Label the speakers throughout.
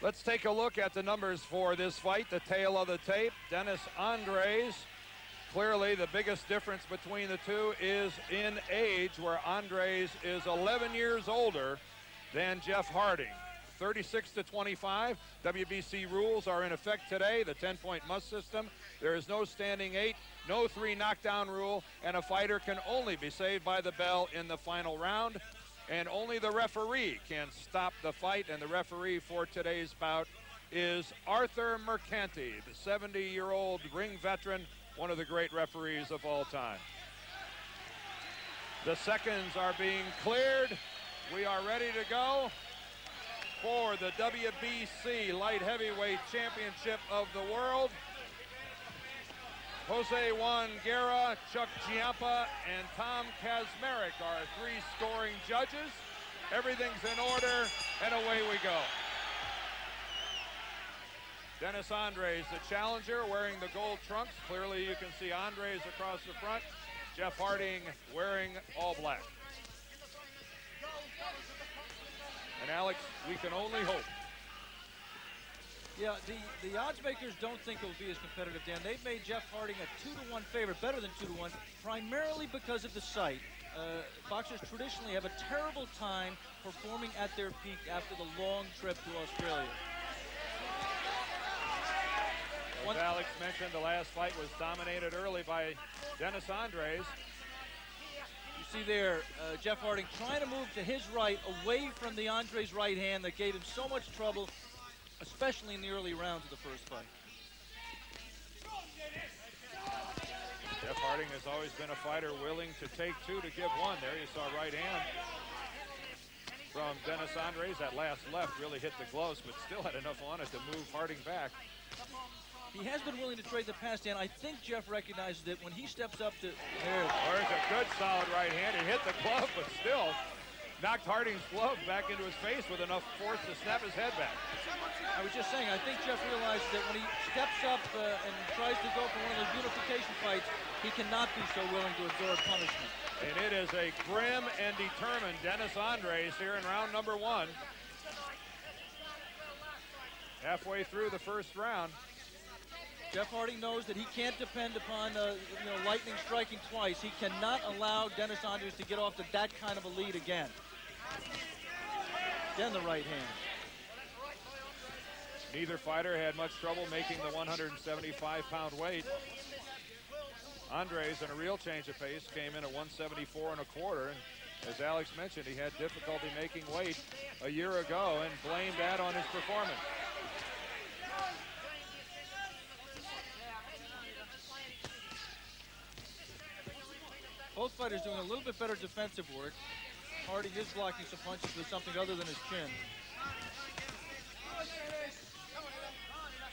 Speaker 1: Let's take a look at the numbers for this fight, the tail of the tape. Dennis Andries, clearly the biggest difference between the two is in age, where Andries is 11 years older than Jeff Harding. 36-25, WBC rules are in effect today, the 10-point must system. There is no standing 8, no 3 knockdown rule, and a fighter can only be saved by the bell in the final round. And only the referee can stop the fight, and the referee for today's bout is Arthur Mercanti, the 70-year-old ring veteran, one of the great referees of all time. The seconds are being cleared. We are ready to go for the WBC Light Heavyweight Championship of the World. Jose Juan Guerra, Chuck Giampa, and Tom Kazmarek are 3 scoring judges. Everything's in order, and away we go. Dennis Andries, the challenger, wearing the gold trunks. Clearly you can see Andries across the front. Jeff Harding wearing all black. And Alex, we can only hope.
Speaker 2: Yeah, the odds makers don't think it will be as competitive, Dan. They've made Jeff Harding a 2-to-1 favorite, better than 2-to-1, primarily because of the site. Boxers traditionally have a terrible time performing at their peak after the long trip to Australia.
Speaker 1: As Alex mentioned, the last fight was dominated early by Dennis Andries.
Speaker 2: You see there, Jeff Harding trying to move to his right, away from the Andries right hand that gave him so much trouble, especially in the early rounds of the first fight.
Speaker 1: Jeff Harding has always been a fighter willing to take 2 to give 1. There you saw right hand from Dennis Andries. That last left really hit the gloves, but still had enough on it to move Harding back.
Speaker 2: He has been willing to trade the pass, Dan. I think Jeff recognizes that when he steps up to...
Speaker 1: There's a good solid right hand. It hit the glove, but still knocked Harding's glove back into his face with enough force to snap his head back.
Speaker 2: I was just saying, I think Jeff realized that when he steps up and tries to go for one of those unification fights, he cannot be so willing to absorb punishment.
Speaker 1: And it is a grim and determined Dennis Andries here in round number 1. Halfway through the first round.
Speaker 2: Jeff Harding knows that he can't depend upon lightning striking twice. He cannot allow Dennis Andries to get off to that kind of a lead again. Then the right hand.
Speaker 1: Neither fighter had much trouble making the 175-pound weight. Andries, in a real change of pace, came in at 174 1/4. And as Alex mentioned, he had difficulty making weight a year ago and blamed that on his performance.
Speaker 2: Both fighters doing a little bit better defensive work. Harding is blocking some punches with something other than his chin.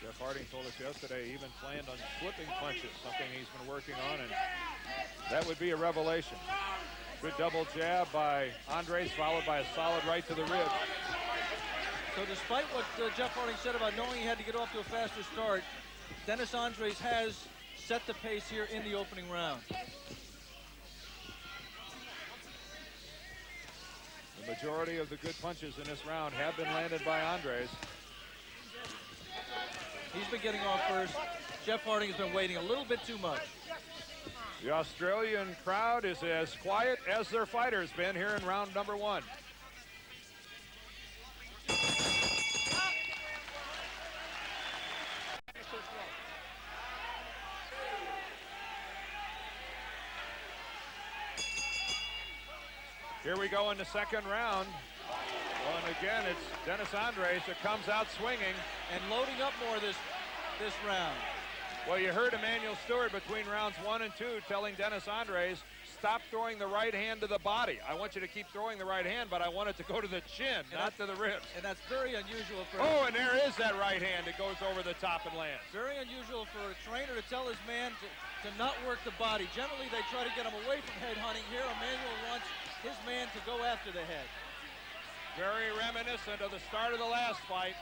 Speaker 1: Jeff Harding told us yesterday he even planned on flipping punches, something he's been working on, and that would be a revelation. Good double jab by Andries, followed by a solid right to the ribs.
Speaker 2: So despite what Jeff Harding said about knowing he had to get off to a faster start, Dennis Andries has set the pace here in the opening round.
Speaker 1: The majority of the good punches in this round have been landed by Andries.
Speaker 2: He's been getting off first. Jeff Harding has been waiting a little bit too much.
Speaker 1: The Australian crowd is as quiet as their fighter's been here in round number 1. Here we go in the second round. Well, and again, it's Dennis Andries that comes out swinging.
Speaker 2: And loading up more this round.
Speaker 1: Well, you heard Emmanuel Stewart between rounds 1 and 2 telling Dennis Andries, stop throwing the right hand to the body. I want you to keep throwing the right hand, but I want it to go to the chin, not to the ribs.
Speaker 2: And that's very unusual for...
Speaker 1: Oh, and there is that right hand that goes over the top and lands.
Speaker 2: Very unusual for a trainer to tell his man to not work the body. Generally, they try to get him away from head hunting. Here, Emmanuel wants his man to go after the head.
Speaker 1: Very reminiscent of the start of the last fight.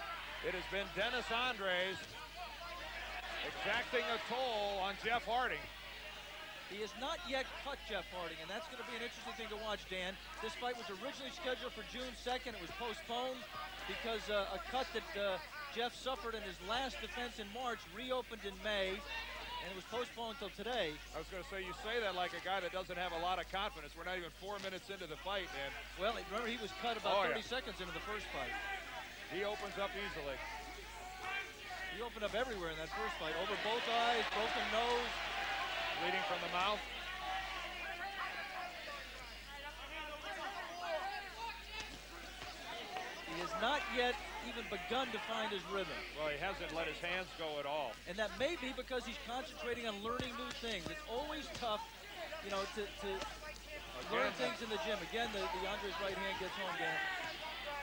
Speaker 1: It has been Dennis Andries exacting a toll on Jeff Harding.
Speaker 2: He has not yet cut Jeff Harding, and that's going to be an interesting thing to watch, Dan. This fight was originally scheduled for June 2nd. It was postponed because a cut that Jeff suffered in his last defense in March, reopened in May, and it was postponed until today.
Speaker 1: I was going to say, you say that like a guy that doesn't have a lot of confidence. We're not even 4 minutes into the fight, man.
Speaker 2: Well, remember, he was cut about 30 seconds into the first fight.
Speaker 1: He opens up easily.
Speaker 2: He opened up everywhere in that first fight. Over both eyes, broken nose.
Speaker 1: Bleeding from the mouth.
Speaker 2: He has not yet even begun to find his rhythm.
Speaker 1: Well, he hasn't let his hands go at all.
Speaker 2: And that may be because he's concentrating on learning new things. It's always tough, you know, to learn things in the gym. Again, the Andries right hand gets home, Dan.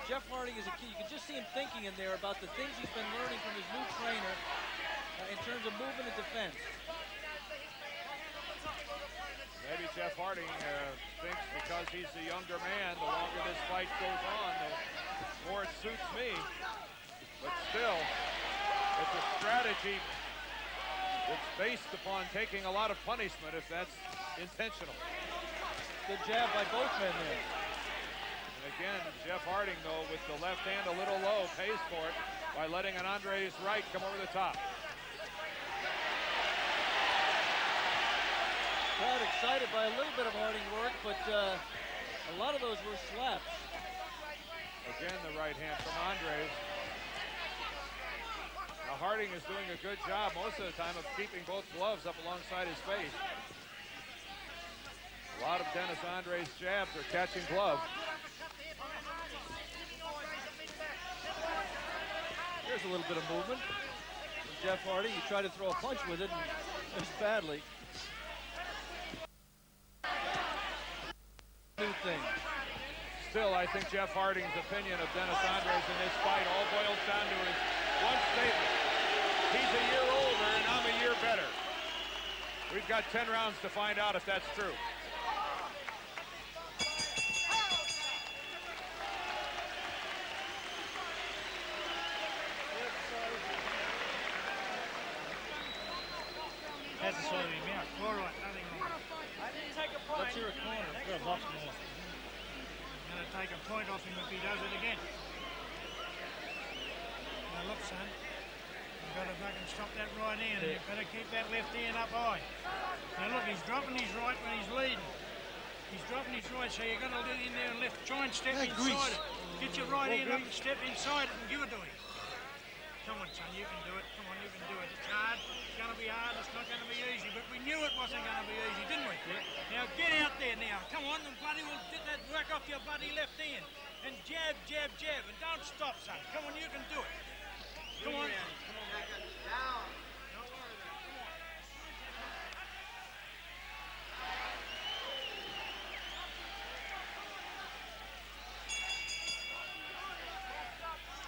Speaker 2: Jeff Harding is a key. You can just see him thinking in there about the things he's been learning from his new trainer in terms of movement and defense.
Speaker 1: Maybe Jeff Harding thinks because he's the younger man, the longer this fight goes on, the more it suits me. But still, it's a strategy that's based upon taking a lot of punishment if that's intentional.
Speaker 2: Good jab by both men there.
Speaker 1: And again, Jeff Harding, though, with the left hand a little low, pays for it by letting an Andries right come over the top.
Speaker 2: Crowd excited by a little bit of Harding work, but a lot of those were slaps.
Speaker 1: Again, the right hand from Andries. Now Harding is doing a good job most of the time of keeping both gloves up alongside his face. A lot of Dennis Andries' jabs are catching gloves.
Speaker 2: Here's a little bit of movement from Jeff Harding. He tried to throw a punch with it and missed badly. New thing.
Speaker 1: Still, I think Jeff Harding's opinion of Dennis Andries in this fight all boils down to his one statement. He's a year older and I'm a year better. We've got 10 rounds to find out if that's true.
Speaker 3: That's the side of him out. All right, nothing wrong.
Speaker 2: Let's hear a corner.
Speaker 3: Got a box more. I'm going to take a point off him if he does it again. Now look, son. You've got to fucking stop that right hand. You've got to keep that left hand up high. Now look, he's dropping his right when he's leading. He's dropping his right, so you've got to let in there and left. Try and step inside it. Get your right hand up and step inside it and give it to him. Come on, son, you can do it. Come on, you can do it. It's hard. It's going to be hard. It's not going to be easy. But we knew it wasn't going to be easy, didn't we? Yeah. Now get out there now. Come on, and bloody will get that work off your bloody left hand. And jab, jab, jab. And don't stop, son. Come on, you can do it. Come on. Come on. Down. Don't worry about it. Come on.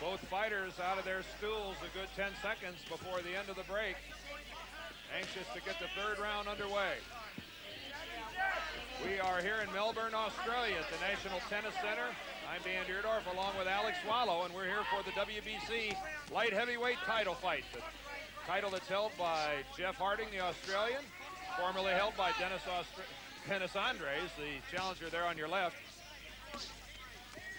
Speaker 1: Both fighters out of their stools a good 10 seconds before the end of the break. Anxious to get the third round underway. We are here in Melbourne, Australia at the National Tennis Center. I'm Dan Deerdorf along with Alex Swallow, and we're here for the WBC light heavyweight title fight. The title that's held by Jeff Harding, the Australian, formerly held by Dennis Andries, the challenger there on your left.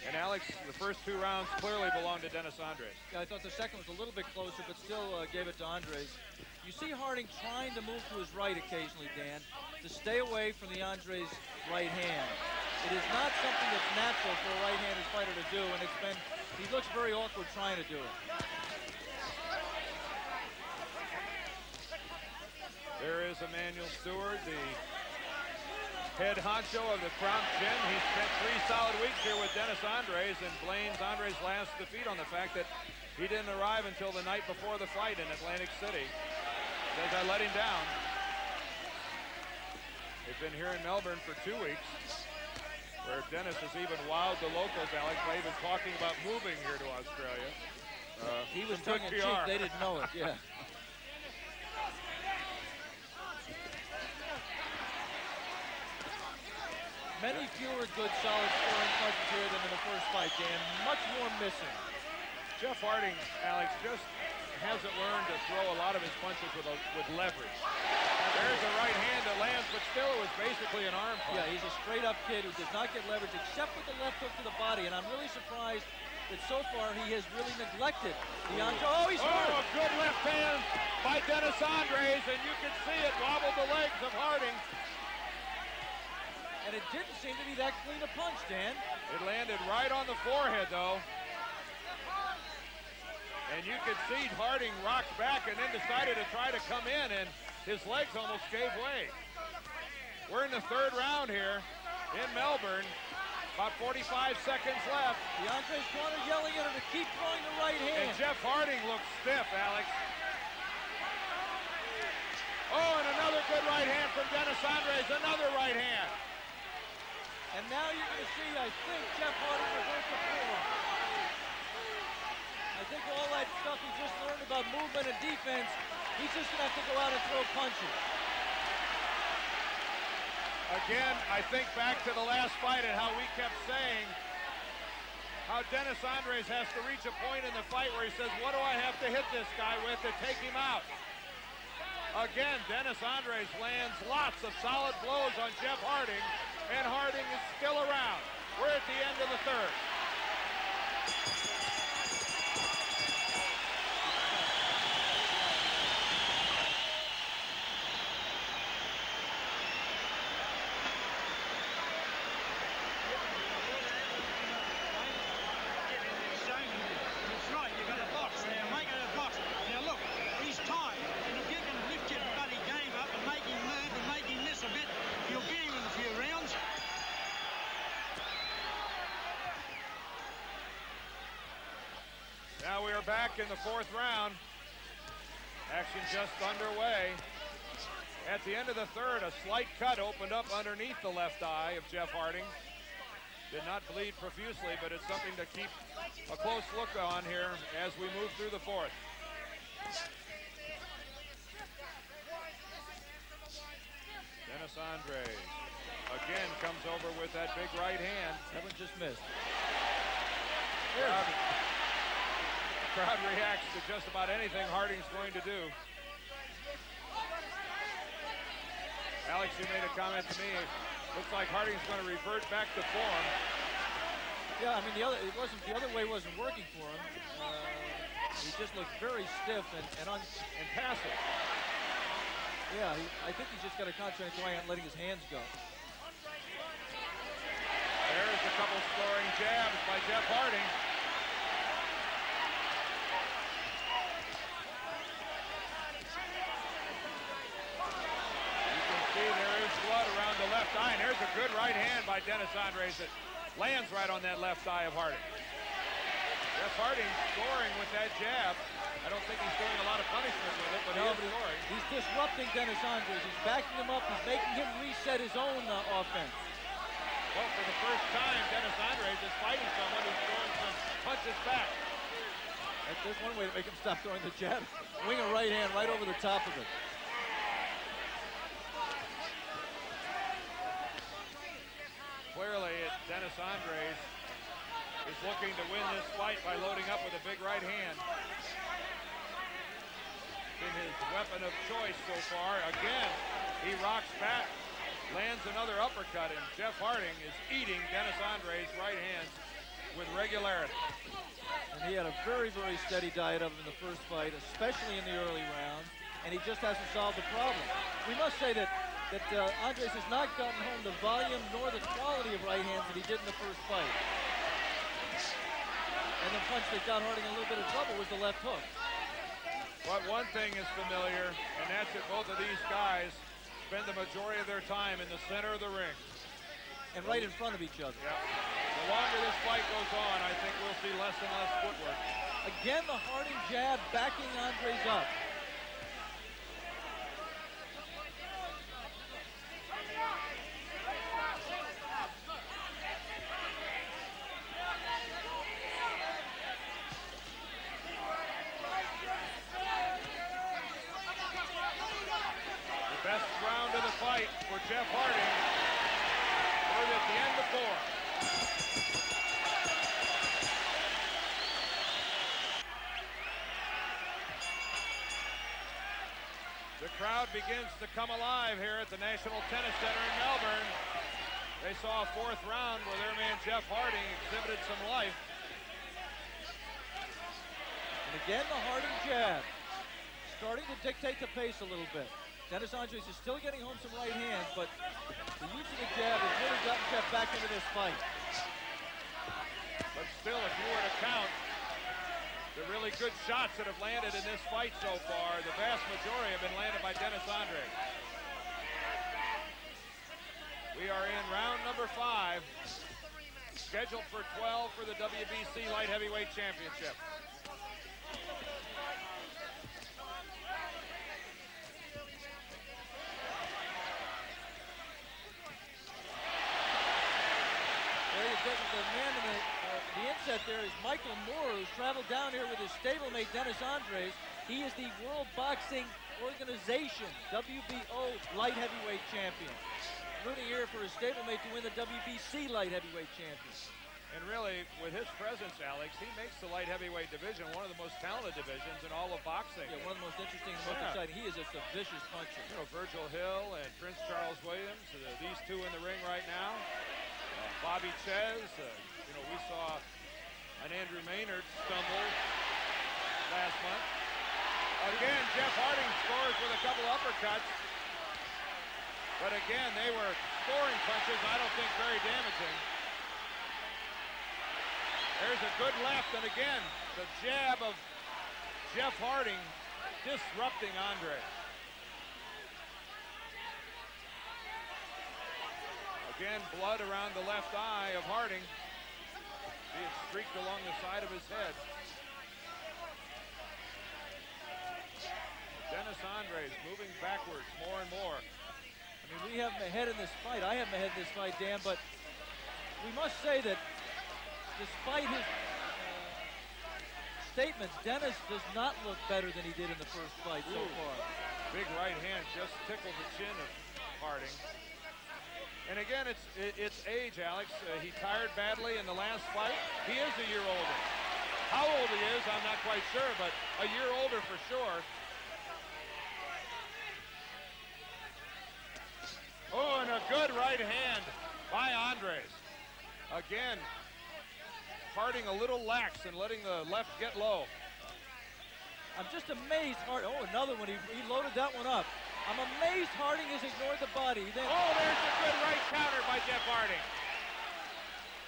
Speaker 1: And Alex, the first two rounds clearly belonged to Dennis Andries.
Speaker 2: Yeah, I thought the second was a little bit closer, but still gave it to Andries. You see Harding trying to move to his right occasionally, Dan, to stay away from the Andries right hand. It is not something that's natural for a right-handed fighter to do, and he looks very awkward trying to do it.
Speaker 1: There is Emmanuel Stewart, the head honcho of the Crown Gym. He spent 3 solid weeks here with Dennis Andries and blames Andries' last defeat on the fact that he didn't arrive until the night before the fight in Atlantic City. Says I let him down. They've been here in Melbourne for 2 weeks, where Dennis has even wowed the locals, Alex, by even talking about moving here to Australia.
Speaker 2: He was tongue-in-cheek. They didn't know it, yeah. Many fewer good, solid scoring punches here than in the first fight, Dan. Much more missing.
Speaker 1: Jeff Harding, Alex, just hasn't learned to throw a lot of his punches with leverage. There's a right hand that lands, but still it was basically an arm punch.
Speaker 2: Yeah, he's a straight-up kid who does not get leverage except with the left hook to the body, and I'm really surprised that so far he has really neglected the Andries. Oh, he's hurt.
Speaker 1: Oh, a good left hand by Dennis Andries, and you can see it wobbled the legs of Harding.
Speaker 2: And it didn't seem to be that clean a punch, Dan.
Speaker 1: It landed right on the forehead, though. And you could see Harding rocked back and then decided to try to come in, and his legs almost gave way. We're in the third round here in Melbourne. About 45 seconds left.
Speaker 2: The Andries corner yelling at him to keep throwing the right hand.
Speaker 1: And Jeff Harding looks stiff, Alex. Oh, and another good right hand from Dennis Andries. Another right hand.
Speaker 2: And now you're going to see, I think, Jeff Harding reverse the form. I think all that stuff he just learned about movement and defense, he's just going to have to go out and throw punches.
Speaker 1: Again, I think back to the last fight and how we kept saying how Dennis Andries has to reach a point in the fight where he says, what do I have to hit this guy with to take him out? Again, Dennis Andries lands lots of solid blows on Jeff Harding, and Harding is still around. We're at the end of the third. Now we are back in the fourth round. Action just underway. At the end of the third, a slight cut opened up underneath the left eye of Jeff Harding. Did not bleed profusely, but it's something to keep a close look on here as we move through the fourth. Dennis Andries again comes over with that big right hand.
Speaker 2: That one just missed.
Speaker 1: Crowd reacts to just about anything Harding's going to do. Alex, you made a comment to me. Looks like Harding's going to revert back to form.
Speaker 2: Yeah, I mean, the other way wasn't working for him. He just looked very stiff and
Speaker 1: passive.
Speaker 2: Yeah, I think he's just got to concentrate on letting his hands go.
Speaker 1: There's a couple scoring jabs by Jeff Harding. Around the left eye, and there's a good right hand by Dennis Andries that lands right on that left eye of Harding. Jeff Harding scoring with that jab. I don't think he's doing a lot of punishment with it, but he's scoring.
Speaker 2: He's disrupting Dennis Andries. He's backing him up. He's making him reset his own offense.
Speaker 1: Well, for the first time, Dennis Andries is fighting someone who's throwing some punches back.
Speaker 2: There's one way to make him stop throwing the jab. Wing a right hand right over the top of it.
Speaker 1: Clearly, Dennis Andries is looking to win this fight by loading up with a big right hand. Been his weapon of choice so far. Again, he rocks back, lands another uppercut, and Jeff Harding is eating Dennis Andries' right hands with regularity.
Speaker 2: And he had a very, very steady diet of him in the first fight, especially in the early rounds, and he just hasn't solved the problem. We must say that Andries has not gotten home the volume nor the quality of right hands that he did in the first fight. And the punch that got Harding in a little bit of trouble was the left hook.
Speaker 1: But one thing is familiar, and that's that both of these guys spend the majority of their time in the center of the ring.
Speaker 2: And right in front of each other.
Speaker 1: Yeah. The longer this fight goes on, I think we'll see less and less footwork.
Speaker 2: Again, the Harding jab backing Andries up.
Speaker 1: Best round of the fight for Jeff Harding. We're at the end of four. The crowd begins to come alive here at the National Tennis Center in Melbourne. They saw a fourth round where their man Jeff Harding exhibited some life.
Speaker 2: again, the Harding jab. Starting to dictate the pace a little bit. Dennis Andries is still getting home some right hands, but the use of the jab has really gotten Jeff back into this fight.
Speaker 1: But still, if you were to count the really good shots that have landed in this fight so far, the vast majority have been landed by Dennis Andries. We are in round number 5, scheduled for 12 for the WBC Light Heavyweight Championship.
Speaker 2: The man in the inset there is Michael Moore, who's traveled down here with his stablemate Dennis Andries. He is the World Boxing Organization WBO Light Heavyweight Champion. Rooting here for his stablemate to win the WBC Light Heavyweight Champion.
Speaker 1: And really, with his presence, Alex, he makes the light heavyweight division one of the most talented divisions in all of boxing.
Speaker 2: Yeah, one of the most interesting and most exciting. He is just a vicious puncher.
Speaker 1: You know, Virgil Hill and Prince Charles Williams, these two in the ring right now. Bobby Chez, you know, we saw an Andrew Maynard stumble last month. Again, Jeff Harding scores with a couple uppercuts. But again, they were scoring punches, I don't think very damaging. There's a good left, and again, the jab of Jeff Harding disrupting Andries. Again, blood around the left eye of Harding. See it streaked along the side of his head. Dennis Andries moving backwards more and more.
Speaker 2: I mean, we have him ahead in this fight. I have him ahead in this fight, Dan, but we must say that despite his statements, Dennis does not look better than he did in the first fight so far.
Speaker 1: Big right hand just tickled the chin of Harding. And again, it's age, Alex. He tired badly in the last fight. He is a year older. How old he is, I'm not quite sure, but a year older for sure. Oh, and a good right hand by Andries. Again, Harding a little lax and letting the left get low.
Speaker 2: I'm just amazed. Oh, another one. He loaded that one up. I'm amazed Harding has ignored the body.
Speaker 1: There's a good right counter by Jeff Harding.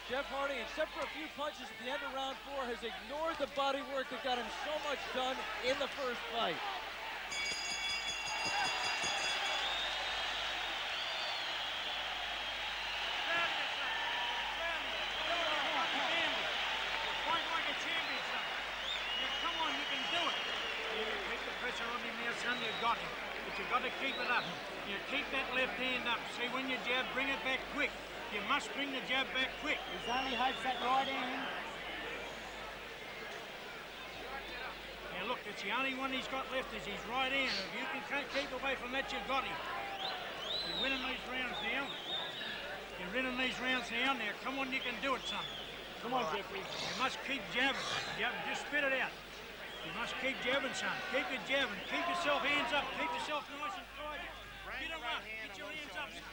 Speaker 2: Jeff Harding, except for a few punches at the end of round 4, has ignored the body work that got him so much done in the first fight.
Speaker 3: You got him, but you got to keep it up. You keep that left hand up. See, when you jab, bring it back quick. You must bring the jab back quick.
Speaker 4: He's only hopes that right hand.
Speaker 3: Now look, it's the only one he's got left is his right hand. If you can keep away from that, you've got him. You're winning these rounds now. You're winning these rounds now. Now, come on, you can do it, son.
Speaker 4: Come on, Jeffrey.
Speaker 3: You must keep jabbing. Just spit it out. You must keep jabbing, son. Keep it jabbing. Keep yourself hands up. Keep yourself nice and tidy. Get him up. Get your hands up, son.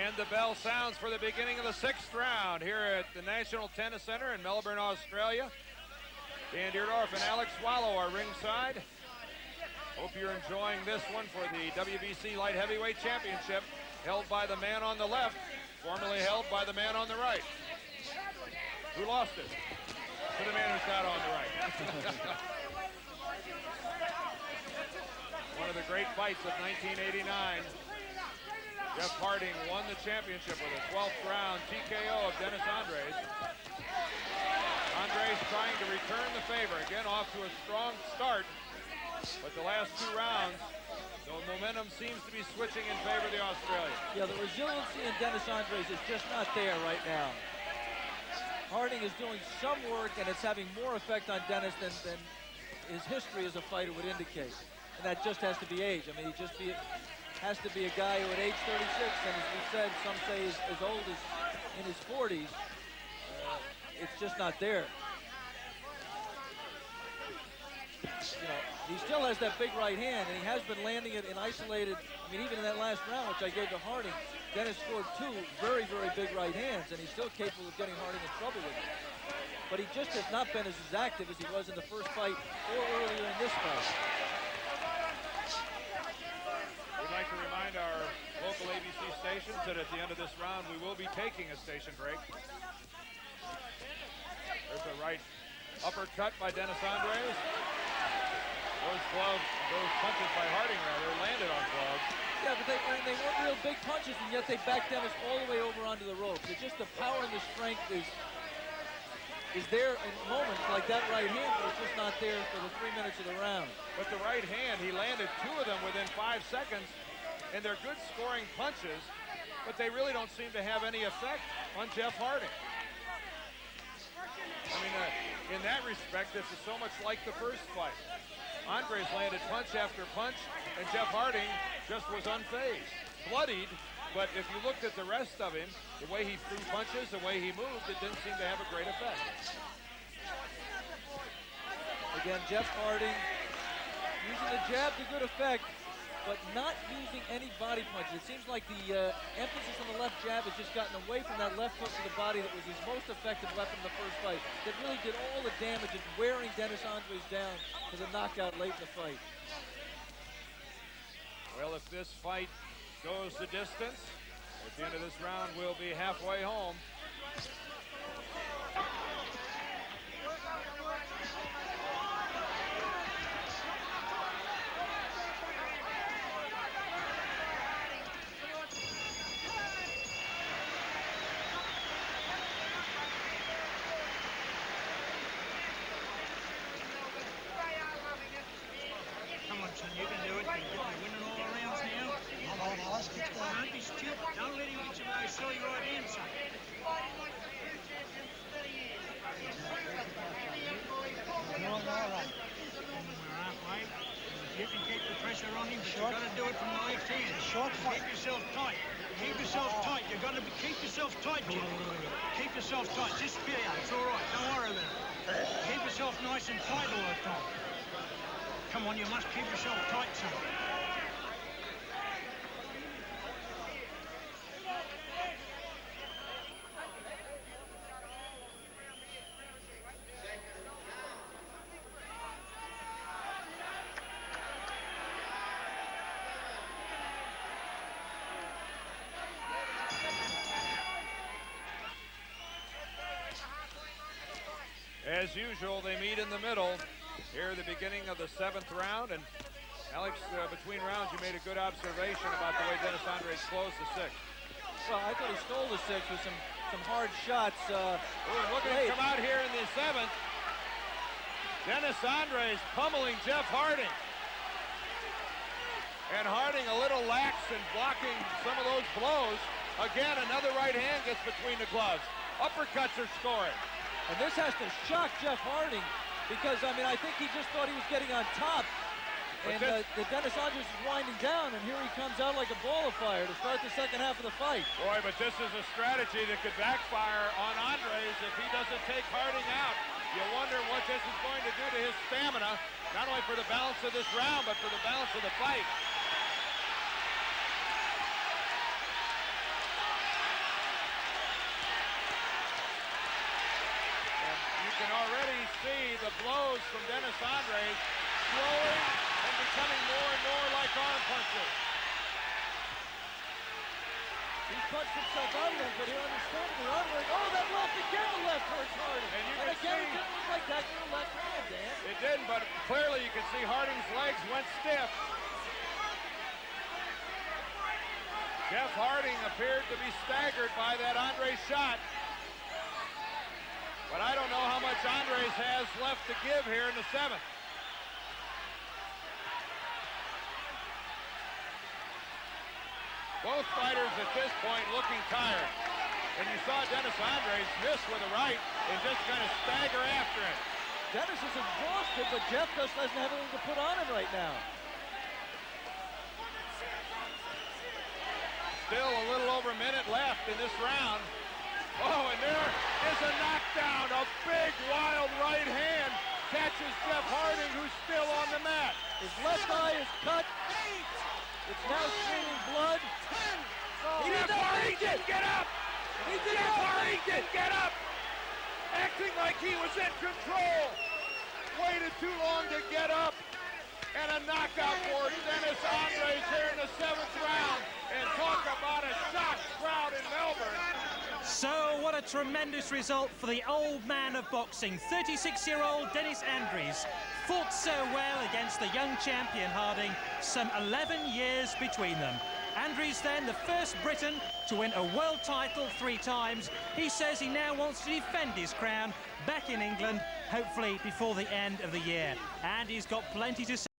Speaker 1: And the bell sounds for the beginning of the 6th round here at the National Tennis Center in Melbourne, Australia. Dan Deerdorf and Alex Swallow are ringside. Hope you're enjoying this one for the WBC Light Heavyweight Championship, held by the man on the left, formerly held by the man on the right. Who lost it? To the man who sat on the right. One of the great fights of 1989. Jeff Harding won the championship with a 12th round TKO of Dennis Andries. Andries trying to return the favor. Again, off to a strong start. But the last 2 rounds, the momentum seems to be switching in favor of the Australian.
Speaker 2: Yeah, the resiliency in Dennis Andries is just not there right now. Harding is doing some work, and it's having more effect on Dennis than his history as a fighter would indicate. And that just has to be age. I mean, has to be a guy who at age 36, and as we said, some say as old as in his 40s, it's just not there. you know, he still has that big right hand, and he has been landing it in isolated. I mean, even in that last round, which I gave to Harding, Dennis scored 2 very, very big right hands, and he's still capable of getting Harding in trouble with it. But he just has not been as active as he was in the first fight or earlier in this fight.
Speaker 1: We'd like to remind our local ABC stations that at the end of this round, we will be taking a station break. There's a right uppercut by Dennis Andries. Those punches by Harding, rather, landed on gloves.
Speaker 2: Yeah, but they weren't real big punches, and yet they backed Dennis all the way over onto the ropes. It's just the power and the strength is there in moments like that right hand, but it's just not there for the 3 minutes of the round.
Speaker 1: But the right hand, he landed 2 of them within 5 seconds, and they're good scoring punches, but they really don't seem to have any effect on Jeff Harding. I mean, in that respect, this is so much like the first fight. Andries landed punch after punch, and Jeff Harding just was unfazed. Bloodied, but if you looked at the rest of him, the way he threw punches, the way he moved, it didn't seem to have a great effect.
Speaker 2: Again, Jeff Harding using the jab to good effect, but not using any body punches. It seems like the emphasis on the left jab has just gotten away from that left hook to the body that was his most effective weapon in the first fight, that really did all the damage of wearing Dennis Andries down to the knockout late in the fight.
Speaker 1: Well, if this fight goes the distance, at the end of this round, we'll be halfway home.
Speaker 3: Come on, son, you can do it. You're winning all the rounds now. Don't be stupid. Don't let him get you with those silly right hands, son. We're halfway. You can keep the pressure on him, but you've got to do it from the left hand. Keep yourself tight. Keep yourself tight. You've got to keep yourself tight, Jim. Keep yourself tight. Just fear you. It's all right. Don't worry about it. Keep yourself nice and tight all the time. Come on, you must keep yourself tight, son.
Speaker 1: As usual, they meet in the middle here at the beginning of the 7th round. And Alex, between rounds, you made a good observation about the way Dennis Andries closed the 6th.
Speaker 2: Well, I thought he stole the 6th with some hard shots.
Speaker 1: Look at him come out here in the 7th. Dennis Andries pummeling Jeff Harding. And Harding a little lax in blocking some of those blows. Again, another right hand gets between the gloves. Uppercuts are scoring.
Speaker 2: And this has to shock Jeff Harding because, I mean, I think he just thought he was getting on top. And the Dennis Andries is winding down, and here he comes out like a ball of fire to start the second half of the fight.
Speaker 1: Boy, but this is a strategy that could backfire on Andries if he doesn't take Harding out. You wonder what this is going to do to his stamina, not only for the balance of this round, but for the balance of the fight. You can already see the blows from Dennis Andries slowing and becoming more and more like arm punches.
Speaker 2: He's punched himself out of it, but here understandably, Andries, oh, that left again, the left hurts Harding.
Speaker 1: And you
Speaker 2: And
Speaker 1: can
Speaker 2: again,
Speaker 1: see,
Speaker 2: it didn't look like that with the left hand, Dan.
Speaker 1: it didn't, but clearly you can see Harding's legs went stiff. Jeff Harding appeared to be staggered by that Andries shot. But I don't know how much Andries has left to give here in the 7th. Both fighters at this point looking tired. And you saw Dennis Andries miss with a right and just kind of stagger after it.
Speaker 2: Dennis is exhausted, but Jeff just doesn't have anything to put on him right now.
Speaker 1: Still a little over a minute left in this round. Oh, and there is a knockdown, a big, wild right hand catches Jeff Harding, who's still on the mat.
Speaker 2: His left eye is cut. It's now streaming blood.
Speaker 1: Jeff Harding didn't get up! Jeff Harding didn't get up! Acting like he was in control. Waited too long to get up. And a knockout for Dennis Andries here in the 7th round. And talk about a shocked crowd in Melbourne.
Speaker 5: So what a tremendous result for the old man of boxing. 36-year-old Dennis Andries fought so well against the young champion Harding, some 11 years between them. Andries then the first Briton to win a world title 3 times. He says he now wants to defend his crown back in England, hopefully before the end of the year. And he's got plenty to say.